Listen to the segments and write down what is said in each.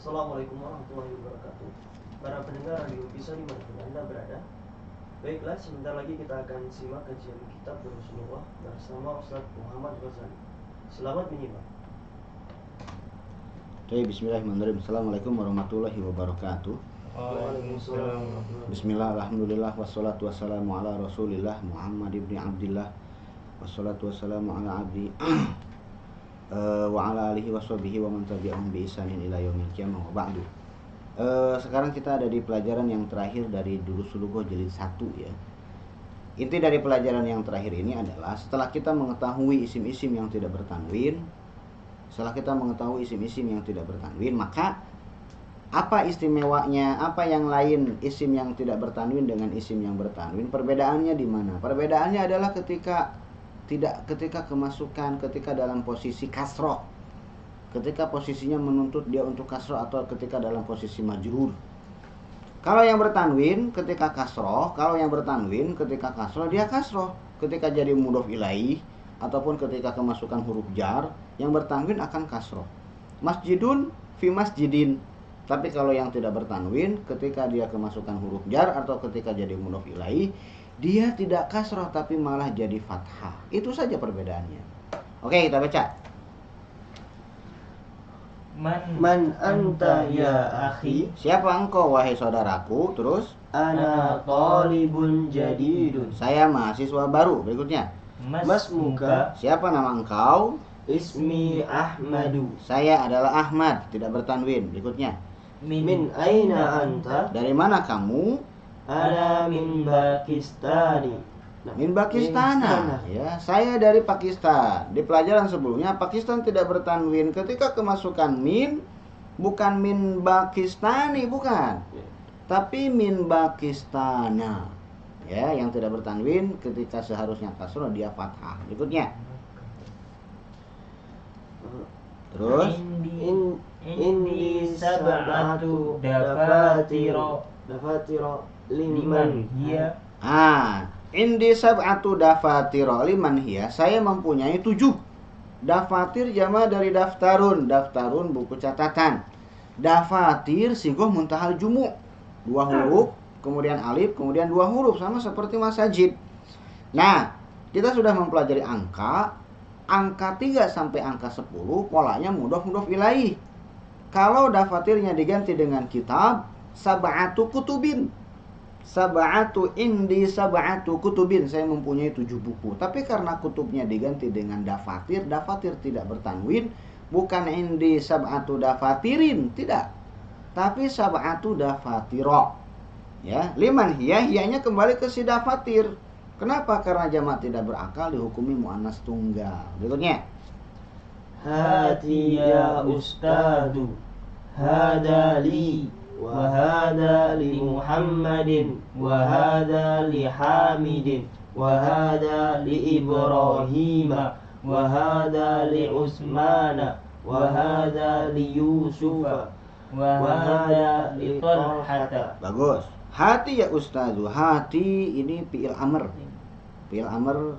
Assalamualaikum warahmatullahi wabarakatuh. Para pendengar radio Visa dimanapun Anda berada. Baiklah, sebentar lagi kita akan simak kajian kitab Rasulullah bersama Ustaz Muhammad Ghazali. Selamat menyimak. Bismillahirrahmanirrahim. Assalamualaikum warahmatullahi wabarakatuh. Waalaikumsalam. Bismillah, alhamdulillah, wassalatu wassalamu ala rasulillah Muhammad ibn Abdillah, wassalatu wassalamu ala abdi wa ala alihi washabihi wa man tabi'ahum bi ihsanin ila yaumil qiyamah wa ba'du. Sekarang kita ada di pelajaran yang terakhir dari Durus Lughah jilid 1 ya. Inti dari pelajaran yang terakhir ini adalah setelah kita mengetahui isim-isim yang tidak bertanwin, maka apa istimewanya, apa yang lain isim yang tidak bertanwin dengan isim yang bertanwin? Perbedaannya di mana? Perbedaannya adalah ketika kemasukan, ketika dalam posisi kasroh, ketika posisinya menuntut dia untuk kasroh, atau ketika dalam posisi majrur. Kalau yang bertanwin ketika kasroh, dia kasroh. Ketika jadi mudhof ilaih ataupun ketika kemasukan huruf jar, yang bertanwin akan kasroh. Masjidun fi masjidin. Tapi kalau yang tidak bertanwin, ketika dia kemasukan huruf jar atau ketika jadi mudhof ilaih, dia tidak kasroh tapi malah jadi fathah. Itu saja perbedaannya. Oke, kita baca. Man anta ya akhi? Siapa engkau wahai saudaraku? Terus Ana talibun jadidun. saya mahasiswa baru. Berikutnya. Masmuka? Siapa nama engkau? Ismi Ahmadu. Saya adalah Ahmad, tidak bertanwin. Berikutnya. Min aina anta? Dari mana kamu? Ana min Pakistani. Min Pakistana. Ya, saya dari Pakistan. Di pelajaran sebelumnya Pakistan tidak bertanwin ketika kemasukan min, bukan min Pakistani, bukan. Tapi min Pakistana. Ya, yang tidak bertanwin ketika seharusnya kasroh dia fathah. Berikutnya. Terus Indi sab'atu dafatiro liman hiya. Indi sab'atu dafatiro liman hiya. Saya mempunyai 7 dafatir, jama dari daftarun. Daftarun buku catatan. Dafatir sigoh muntahal jumu, 2 huruf, kemudian alif, kemudian 2 huruf, sama seperti masajid. Nah, kita sudah mempelajari angka 3 sampai angka 10 polanya mudhof ilaih. Kalau dafatirnya diganti dengan kitab, sab'atu kutubin. Indi sab'atu kutubin. Saya mempunyai 7 buku. Tapi karena kutubnya diganti dengan dafatir tidak bertanwin, bukan indi sab'atu dafatirin, tidak. Tapi sab'atu dafatiro. Ya, liman hiya, hiyanya kembali ke si dafatir. Kenapa? Karena jamak tidak berakal, dihukumi muannas tunggal. Berikutnya. Hati ya ustadu, hada li, wa hada li Muhammadin, wa hada li Hamidin, wa hada li Ibrahima, wa hada li Usmana, wa hada li Yusufa, wa hada li Talhata. Bagus. Hati ya ustazu. Hati ini fi'il amr. Fi'il amr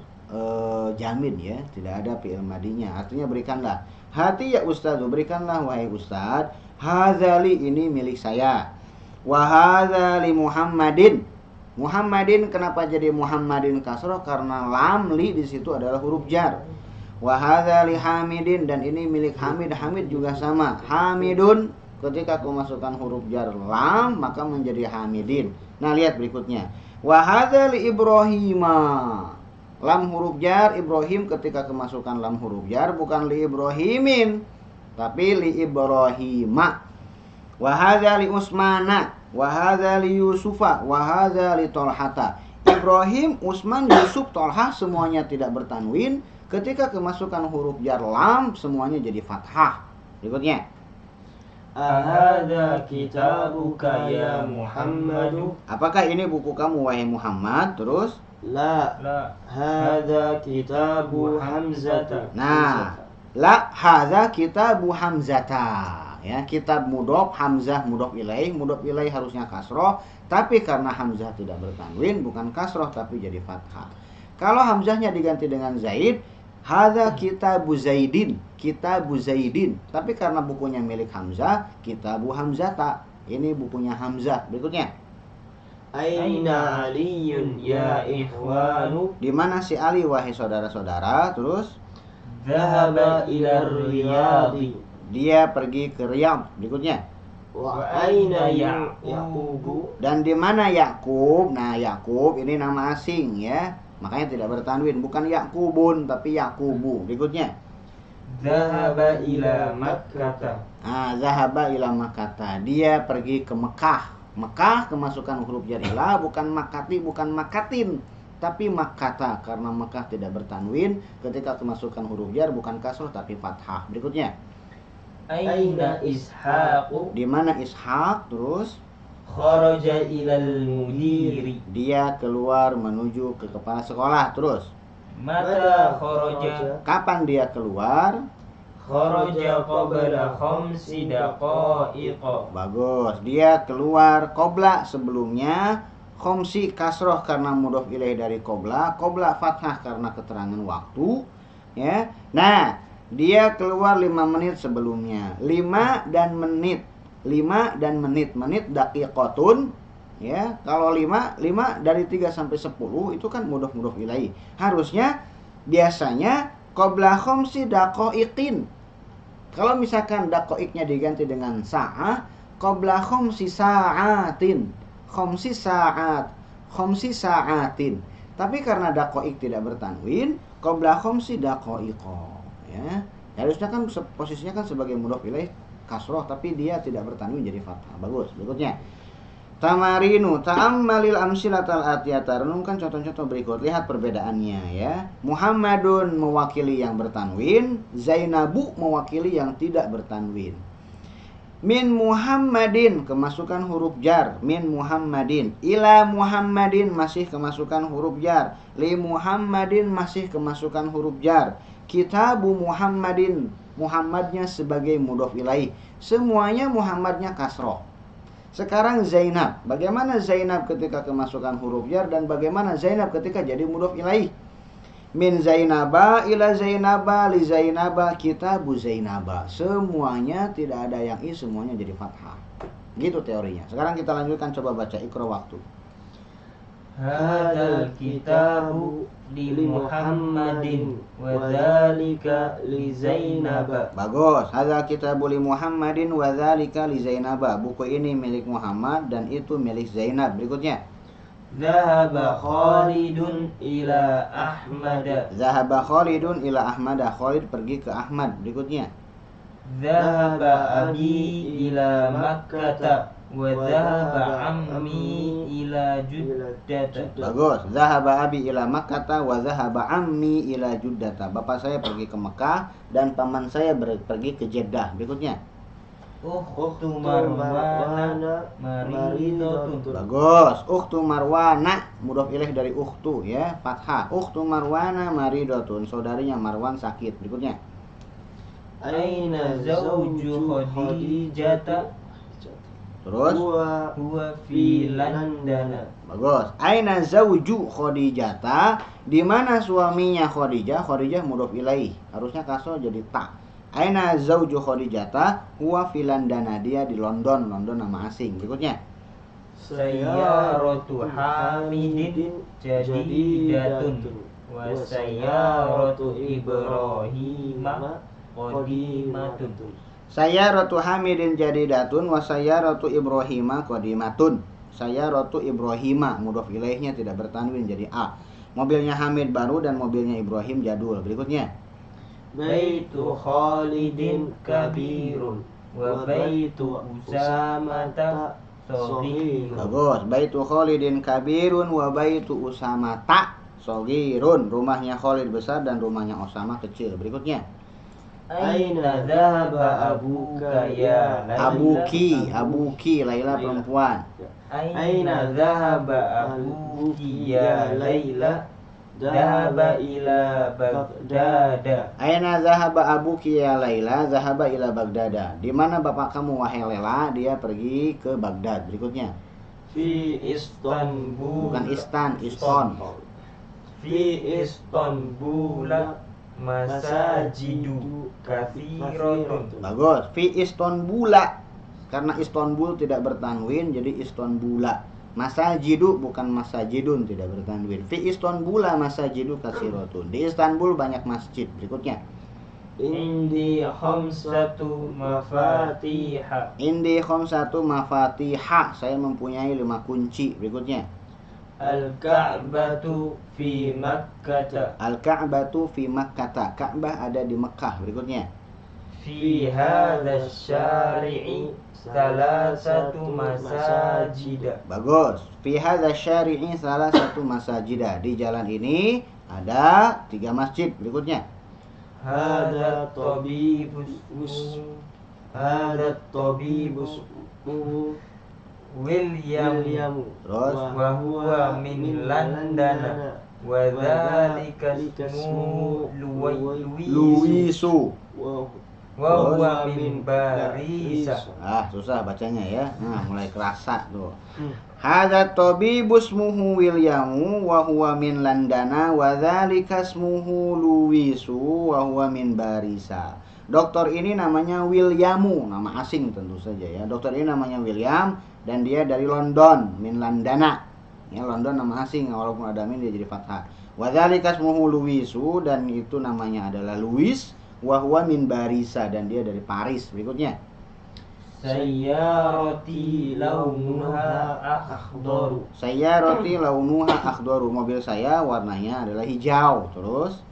jamin ya, tidak ada fi'il madinya. Artinya berikanlah. Hati ya ustazu, berikanlah wahai ustaz. Hazali, ini milik saya. Wa hazali Muhammadin. Muhammadin, kenapa jadi Muhammadin kasroh? Karena lam li di situ adalah huruf jar. Wa hazali Hamidin, dan ini milik Hamid. Hamid juga sama. Hamidun, ketika kemasukan huruf jar lam maka menjadi Hamidin. Nah, lihat berikutnya. Wa hadza li Ibrahima. Lam huruf jar Ibrahim, ketika kemasukan lam huruf jar bukan li Ibrahimin tapi li Ibrahima. Wa hadza li Usmana, wa hadza li Yusufa, wa hadza li Talhata. Ibrahim, Usman, Yusuf, Talha semuanya tidak bertanwin. Ketika kemasukan huruf jar lam semuanya jadi fathah. Berikutnya. Ahada kitabuka ya Muhammadu. Apakah ini buku kamu wahai Muhammad? Terus? La. Hada kitabu Hamzata. Nah, la hadza kitabu Hamzata. Ya, kitab mudhof, hamzah mudhof ilaih. Mudhof ilaih harusnya kasroh, tapi karena hamzah tidak bertanwin bukan kasroh tapi jadi fathah. Kalau hamzahnya diganti dengan zaid, Hadza kitabu Zaidin, kitabu Zaidin. Tapi karena bukunya milik Hamzah, kitabu Hamzata. Ini bukunya Hamzah. Berikutnya. Aina Aliyun ya ikhwanu. Di mana si Ali wahai saudara-saudara? Terus Dhahaba ila Riyadhi. dia pergi ke Riyadh. Berikutnya. Wa aina Yaqubu. Dan di mana Yakub? Nah, Yakub ini nama asing ya. Makanya tidak bertanwin, bukan Yakubun tapi Yakubu. Berikutnya. Dhahaba ila Makkah. Zahaba ila Makkah. Dia pergi ke Mekah. Mekah kemasukan huruf jar ila, bukan makati, bukan makatin, tapi Makkata karena Mekah tidak bertanwin. Ketika kemasukan huruf jar bukan kasroh tapi fathah. Berikutnya. Aina Ishaqu. Di mana Ishaq? Terus kharaja ilal mudiri. Dia keluar menuju ke kepala sekolah. Terus Mata kharaja. kapan dia keluar? Kharaja qabla khamsi daqa'iqa. Bagus. Dia keluar qabla sebelumnya. Khamsi kasroh karena mudhof ilaih dari qabla. Qabla fathah karena keterangan waktu. Ya. Nah, dia keluar 5 menit sebelumnya. 5 dan menit. 5 dan menit. Menit daqiqatun. Ya, kalau 5 dari 3 sampai 10 itu kan mudhof ilaih. Harusnya biasanya qabla khamsi daqaiqin. Kalau misalkan daqaiqnya diganti dengan sa'ah, qabla khamsi sa'atin. Khamsi sa'at. Khamsi sa'atin. Tapi karena daqaiq tidak bertanwin, qabla khamsi daqaiqa. Ya. Harusnya kan posisinya kan sebagai mudhof ilaih kasroh, tapi dia tidak bertanwin jadi fathah. Bagus. Berikutnya. Tamarinu ta'ammalil amsilatal atiyata. Renungkan contoh-contoh berikut. Lihat perbedaannya ya. Muhammadun mewakili yang bertanwin, Zainabu mewakili yang tidak bertanwin. Min Muhammadin kemasukan huruf jar, min Muhammadin. Ila Muhammadin masih kemasukan huruf jar. Li Muhammadin masih kemasukan huruf jar. Kitabu Muhammadin, Muhammadnya sebagai mudhof ilaih. Semuanya Muhammadnya kasroh. Sekarang Zainab. Bagaimana Zainab ketika kemasukan huruf jar dan bagaimana Zainab ketika jadi mudhof ilaih? Min Zainaba ila Zainaba li Zainaba kitabu Zainaba. Semuanya tidak ada yang i, semuanya jadi fathah. Gitu teorinya. Sekarang kita lanjutkan, coba baca Iqra waktu. Hadzal kitabu li Muhammadin wa dzalika li Zainab. Bagus. Hadzal kitabu li Muhammadin wa dzalika li Zainab. Buku ini milik Muhammad dan itu milik Zainab. Berikutnya. Zahaba Khalidun ila Ahmad. Zahaba Khalidun ila Ahmad. Khalid pergi ke Ahmad. Berikutnya. Zahaba abi ila Makkah wa zahaba ammi ila Juddata. Bagus. Zahaba abi ila Makkah wa zahaba ammi ila Juddata. Bapak saya pergi ke Mekah dan paman saya pergi ke Jeddah. Berikutnya. Ukhtu Marwana maridatun. Bagus. Ukhtu Marwana mudhof ilaih dari ukhtu ya, fathah. Ukhtu Marwana maridatun. Saudarinya Marwan sakit. Berikutnya. Aina zawju Khadijata. Terus Huwa fi London. bagus. Aina zauju Khadijata. Di mana suaminya Khadijah? Khadijah mudhof ilaih. Harusnya kasroh jadi ta. Aina zauju Khadijata huwa fi London. Dia di London. London nama asing. Berikutnya. Sayyaratu Hamidin jadidatun wa sayyaratu Ibrahima qadimatun. Sayyaratu Hamidin jadidatun wa sayyaratu Ibrahima qadimatun. Sayyaratu Ibrahima mudhof ilaihnya tidak bertanwin jadi a. Mobilnya Hamid baru dan mobilnya Ibrahim jadul. Berikutnya. Baitu Khalidin kabirun wa baitu Usamata saghirun. Bagus. Baitu Khalidin kabirun wa baitu Usamata saghirun. Rumahnya Khalid besar dan rumahnya Usama kecil. Berikutnya. Aina dhahaba abuka ya Laila. Abuki Laila perempuan. Aina dhahaba abuki ya Laila. Dhahaba ila Baghdad. Aina zahaba abuki ya Laila? Zahaba ila Baghdad. Di mana bapak kamu wahai Laila? Dia pergi ke Baghdad. Berikutnya. Fi Istanbul. Bukan Iston. Fi Istanbul masajidu katsiratun. Bagus. Fi Istanbula. Karena Istanbul tidak bertanwin jadi Istanbula. Masajidu bukan masajidun, tidak bertanwin. Fi Istanbula masajidu katsiratun. Di Istanbul banyak masjid. Berikutnya. Indi khamsatu mafatiha. Indi khamsatu mafatiha. Saya mempunyai 5 kunci. Berikutnya. Al-Ka'batu fi Makkah. Al-Ka'batu fi Makkah. Ka'bah ada di Mekah. Berikutnya. Fi hadha syari'i salasatu masajida. Bagus. Fi hadza syari'i salah satu masajida. Di jalan ini ada 3 masjid. Berikutnya. Hadha tabibus William Terus. wa huwa min London wa dzalika ismuhu Luisu wa huwa min Barisa. Susah bacanya ya. Nah, mulai kerasa tuh. Hadza tabibus ismuhu Williamu wa huwa min Landana wa dzalika ismuhu Luisu wa huwa min Barisa. Dokter ini namanya Williamu, nama asing tentu saja ya. Dokter ini namanya William dan dia dari London, min Landana. Ya, London nama asing walaupun ada min dia jadi fathah. Wa dzalika ismuhu Luisu dan itu namanya adalah Louis wa huwa min Barisa dan dia dari Paris. Berikutnya. Sayyarati launuha akhdaru. Sayyarati launuha akhdaru. Mobil saya warnanya adalah hijau. Terus.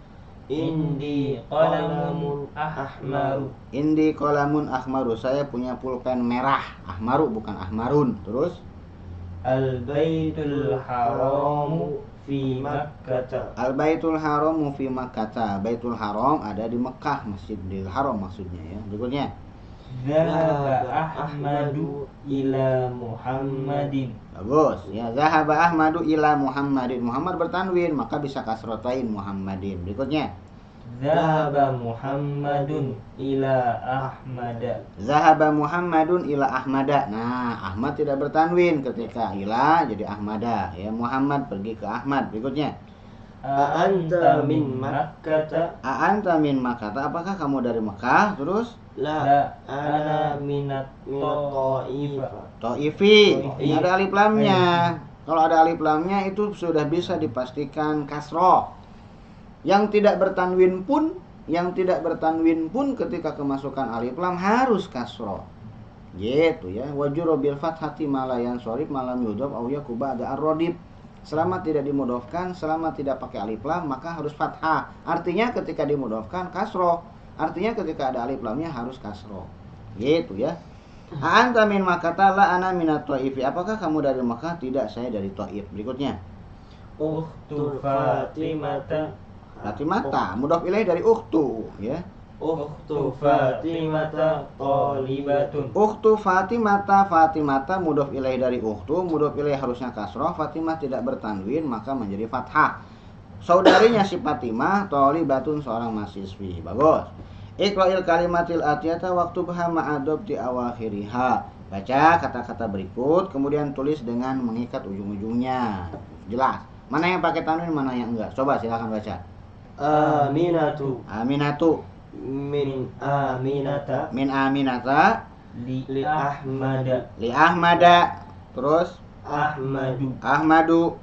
Indi qalamun ahmaru. Indi qalamun ahmaru. Saya punya pulpen merah. Ahmaru bukan ahmarun. Terus. Al-Baitul Haramu fi Makkah. Al-Baitul Haramu fi Makkah. Baitul Haram ada di Mekah, Masjidil Haram maksudnya ya. Berikutnya. Zahaba Ahmadu ila Muhammadin. Bagus ya. Zahaba Ahmadu ila Muhammadin. Muhammad bertanwin maka bisa kasrotain Muhammadin. Berikutnya. Zahaba Muhammadun ila Ahmada. Zahaba Muhammadun ila Ahmada. Nah, Ahmad tidak bertanwin ketika ila jadi Ahmada ya. Muhammad pergi ke Ahmad. Berikutnya. A'anta min Makkah. A'anta min Makkah. Apakah kamu dari Mekah? Terus. La ana minat Ta'ifa. Ta'ifi. Ada alif lamnya. Kalau ada alif lamnya itu sudah bisa dipastikan kasroh. Yang tidak bertanwin pun ketika kemasukan alif lam harus kasroh. Gitu ya. Wajuro bil fathati malayan sorif malam yudhof au yakuba ada ar-rodib. Selama tidak dimudhofkan, selama tidak pakai alif lam maka harus fathah. Artinya ketika dimudhofkan kasroh. Artinya ketika ada alif lamnya harus kasroh. Gitu ya. A'anta min Makkah la ana minat Ta'ifi. Apakah kamu dari Makkah? Tidak, saya dari Taif. Berikutnya. Ukhtu Fatimata. Fatimata, mudhof ilaih dari ukhtu ya. Ukhtu Fatimata talibatun. Ukhtu Fatimata mudhof ilaih dari ukhtu, mudhof ilaih harusnya kasroh, Fatimah tidak bertanwin maka menjadi fathah. Saudarinya si Fatimah talibatun seorang mahasiswi. Bagus. Iqra'il kalimatil atiyata waktu bahama adob di awakhiriha. Baca kata-kata berikut kemudian tulis dengan mengikat ujung-ujungnya. Jelas. Mana yang pakai tanwin, mana yang enggak. Coba silakan baca. Aminatu. Min Aminata. Min Aminata. Li Ahmada. Li Ahmada. Terus Ahmadu.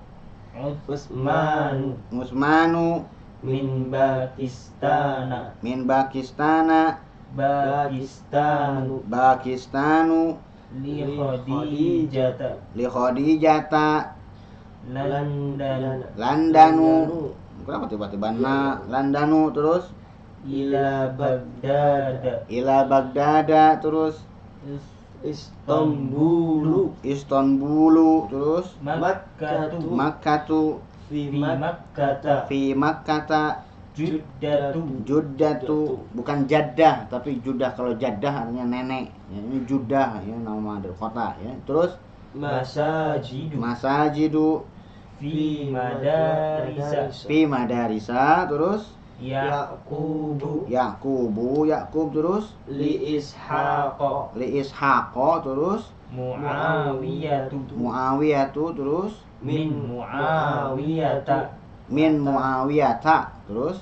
Usmanu. Min Pakistana. Pakistanu. Li Khadijata. Landanu. Kenapa tiba-tiba Landanu terus? Ila Baghdad terus? Istanbulu terus? Makkatu. Fi Makkata. Juddatu bukan Jaddah tapi Judah. Kalau Jaddah artinya nenek ya, ini Judah ya, nama dari kota ya. Terus Masajidu Fi Madarisa terus Ya'qubu Ya'qub terus Li Ishaqo terus Muawiyatu terus Min Muawiyata Muawiyata terus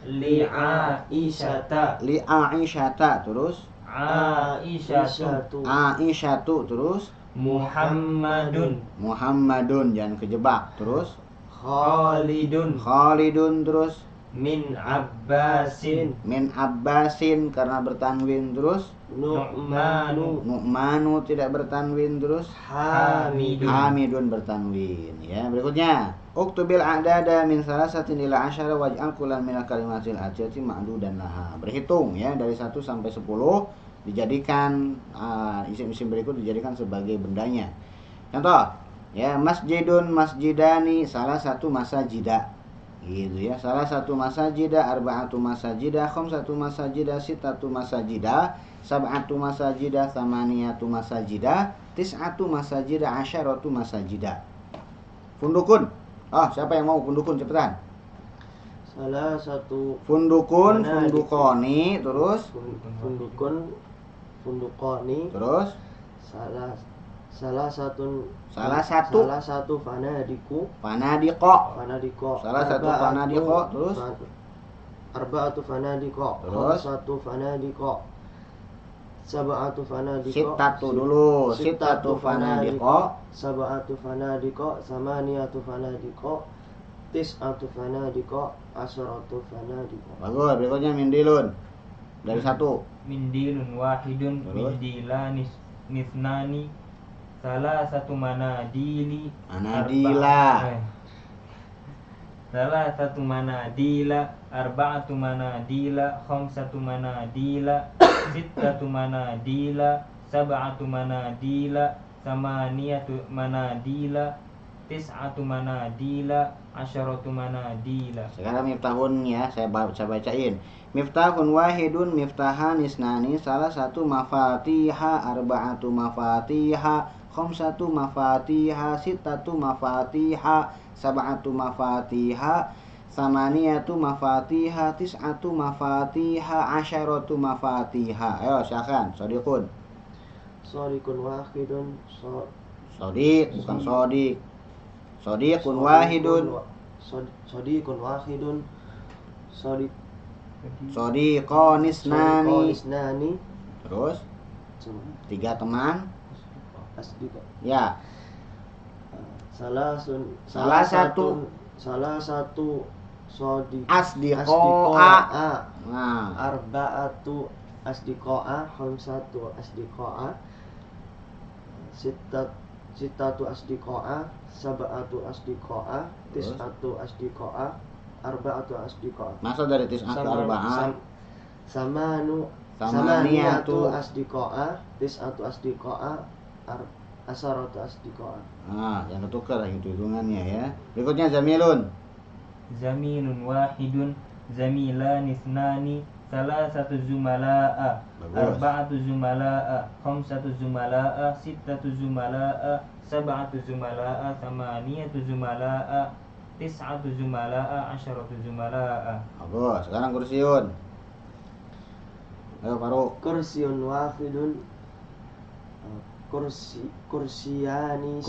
Li'aisyata. Li'aisyata. Terus Aisyatu. Aisyatu. Terus Muhammadun. Muhammadun, jangan kejebak. Terus Khalidun. Khalidun. Terus Min Abbasin. min Abbasin karena bertanwin. Terus Nu'manu. Nu'manu tidak bertanwin. Terus Hamidun. Hamidun bertanwin. Ya, berikutnya uktubil a'dada min salasatin ila asyara waj'al kullan minal kalimatil atiyati ma'dudan laha. Berhitung ya dari 1 sampai 10, dijadikan isim-isim berikut dijadikan sebagai bendanya. Contoh ya, masjidun, masjidani, salah satu masajida gitu ya. Salah satu masajida, arba'atu masajida, khamsatu masajida, sittatu masajida, sab'atu masajida, thamaniyatu masajida, tis'atu masajida, asyaratu masajida. Fundukun. Siapa yang mau fundukun, cepetan. Salah satu Fundukun, Mana fundukoni, terus fundukun, fundukoni. terus Salah satu fanadiku, fanadiko. Salah satu fanadiko. Terus arba'atu fanadiko, Terus? satu fanadiko, sab'atu fanadiko, sittatu dulu. Sittatu fanadiko. sab'atu fanadiko, samaniyatu fanadiko, tis'atu fanadiko, asharatu fanadiko. Bagus, berikutnya mindilun. Dari 1. Mindilun wahidun. Terus? Mindilanis nisnani. Salah satu manadili. Manadila. Salah satu manadila. Arba'atu manadila. Khamsatu manadila. Sittatu manadila. Sab'atu manadila. Samaniyatu manadila. Tis'atu manadila. Asyaratu manadila. Sekarang miftahun ya, saya bacain. Miftahun wahidun, miftahan isnani, salah satu mafatiha, arba'atu mafatiha, khamsatu mafatiha, sittatu mafatiha, sab'atu mafatiha, samaniyatu mafatiha, tis'atu mafatiha, asyaratu mafatiha. Ayo silakan, sodikun. Sodikun wahidun, Sodik, bukan sodik. Sodikun wahidun. Sodikun wahidun, Sodikon isnani. isnani, Terus 3 teman. asdiko. Ya, Salah satu sodik asdiqo'a. Nah, arba'atu asdiqo'a, khamsatu asdiqo'a, sittatu asdiqo'a, sab'atu asdiqo'a, tis'atu asdiqo'a, arba'atu asdiqo'a. masuk dari tis'atu arba'ah. Samaniyatu Samaniyatu. asdiqo'a, tis'atu asdiqo'a, asharatu asdiqo'a. Nah, yang ketukar hitungannya ya. Berikutnya zamilun. Zamilun wahidun. Zamilan isnani. Salah satu zumala'a. Bagus. Arba'atu zumala'a. Khamsatu zumala'a. Sittatu zumala'a. Sab'atu zumala'a. Thamaniyatu zumala'a. Tis'atu zumala'a. Asyaratu zumala'a. Bagus. Sekarang kursiun. Ayo Faruk. Kursiun wahidun, kursiyanisnani.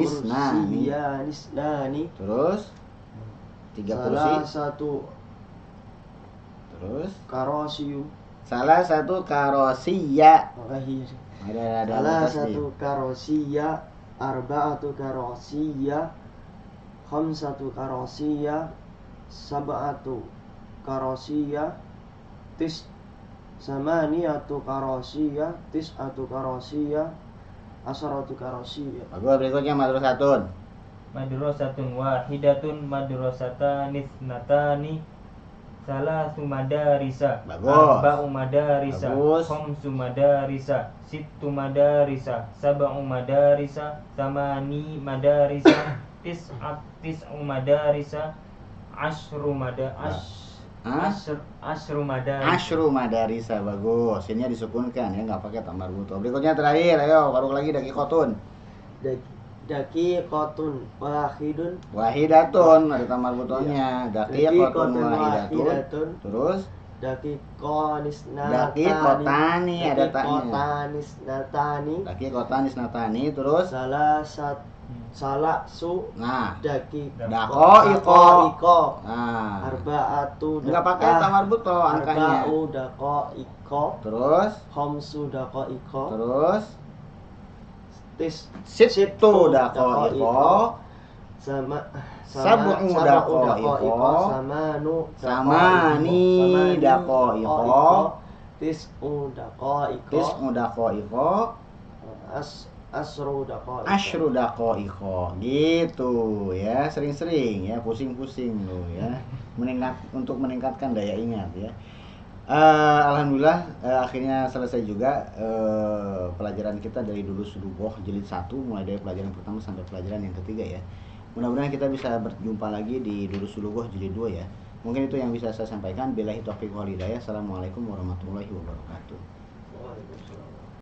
Kursiyanisnani. Terus 3 kursi. Salah satu Terus karosiyu. salah satu karosiya. Ada Salah atas nih. satu karosiya, arba'atu karosiya, khamsatu karosiya, sab'atu karosiya, samaniyatu karosiya, tis'atu karosiya, asharatu karosiya. Bagus, berikutnya madrasatun. Madrasatun wahidatun. Madrasatan isnatani. Salasu madarisa. Bagus. Arba'u madarisa. Bagus. Khamsu madarisa. Sittu madarisa. Sab'u madarisa. Samani madarisa. Tis'u madarisa. Asyru madarisa. Asyru madarisa. Bagus. Ini disukunkan ya, nggak pakai tamar buto. Berikutnya terakhir, ayo Faruk lagi dakikotun. Daqiqatun wahidun, Wahidatun ada tamar butonya. Dakikotun wahidatun. Terus Daqiqonisnatani, ada taknya. Daqiqotanisnatani, Dakikotanis natani. Terus salah satu salasu Nah, dakiko Dakoiko. Nah, arba'atu nggak pakai tamarbut toh angkanya. arba'u dakoiko Terus, khamsu dakoiko terus situ dakoiko, sab'u dakoiko, samani dakoiko, tis'u dakoiko tis'u dakoiko, asru dakoiko asyru dakoiko. Gitu ya, sering-sering ya, pusing-pusing lo ya, untuk meningkatkan daya ingat ya. Alhamdulillah akhirnya selesai juga pelajaran kita dari Durus Sulugoh jilid 1, mulai dari pelajaran pertama sampai pelajaran yang ketiga ya. Mudah-mudahan kita bisa berjumpa lagi di Durus Sulugoh jilid 2 ya. Mungkin itu yang bisa saya sampaikan. Billahi taufiq wal hidayah. Assalamualaikum warahmatullahi wabarakatuh. Waalaikumsalam.